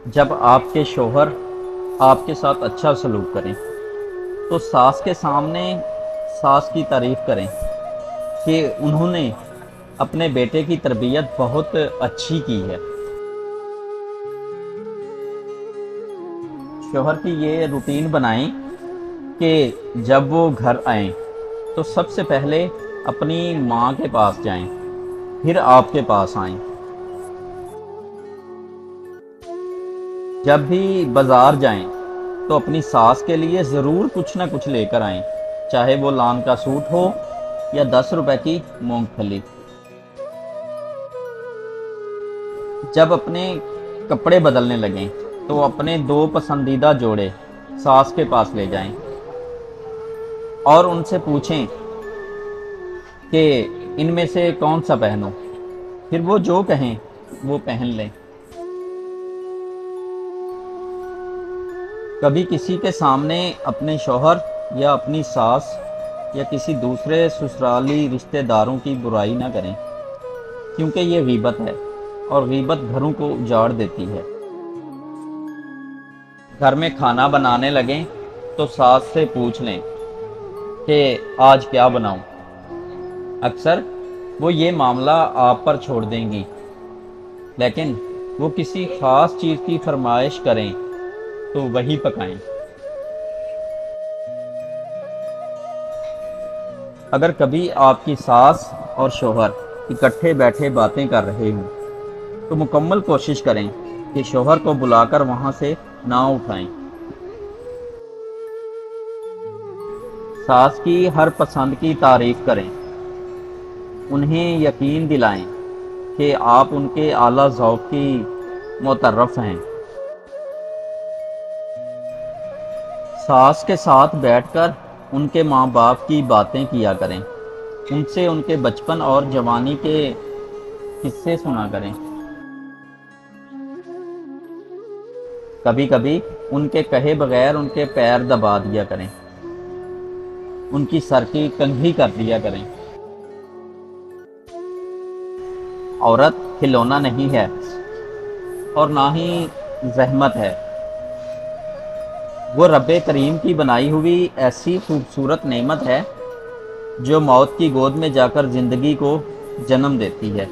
جب آپ کے شوہر آپ کے ساتھ اچھا سلوک کریں تو ساس کے سامنے ساس کی تعریف کریں کہ انہوں نے اپنے بیٹے کی تربیت بہت اچھی کی ہے۔ شوہر کی یہ روٹین بنائیں کہ جب وہ گھر آئیں تو سب سے پہلے اپنی ماں کے پاس جائیں، پھر آپ کے پاس آئیں۔ جب بھی بازار جائیں تو اپنی ساس کے لیے ضرور کچھ نہ کچھ لے کر آئیں، چاہے وہ لان کا سوٹ ہو یا 10 روپے کی مونگ پھلی۔ جب اپنے کپڑے بدلنے لگیں تو اپنے 2 پسندیدہ جوڑے ساس کے پاس لے جائیں اور ان سے پوچھیں کہ ان میں سے کون سا پہنوں، پھر وہ جو کہیں وہ پہن لیں۔ کبھی کسی کے سامنے اپنے شوہر یا اپنی ساس یا کسی دوسرے سسرالی رشتہ داروں کی برائی نہ کریں، کیونکہ یہ غیبت ہے اور غیبت گھروں کو اجاڑ دیتی ہے۔ گھر میں کھانا بنانے لگیں تو ساس سے پوچھ لیں کہ آج کیا بناؤں۔ اکثر وہ یہ معاملہ آپ پر چھوڑ دیں گی، لیکن وہ کسی خاص چیز کی فرمائش کریں تو وہی پکائیں۔ اگر کبھی آپ کی ساس اور شوہر اکٹھے بیٹھے باتیں کر رہے ہوں تو مکمل کوشش کریں کہ شوہر کو بلا کر وہاں سے نہ اٹھائیں۔ ساس کی ہر پسند کی تعریف کریں، انہیں یقین دلائیں کہ آپ ان کے اعلیٰ ذوق کی معترف ہیں۔ ساس کے ساتھ بیٹھ کر ان کے ماں باپ کی باتیں کیا کریں، ان سے ان کے بچپن اور جوانی کے قصے سنا کریں۔ کبھی کبھی ان کے کہے بغیر ان کے پیر دبا دیا کریں، ان کی سر کی کنگھی کر دیا کریں۔ عورت کھلونا نہیں ہے اور نہ ہی زحمت ہے، وہ رب کریم کی بنائی ہوئی ایسی خوبصورت نعمت ہے جو موت کی گود میں جا کر زندگی کو جنم دیتی ہے۔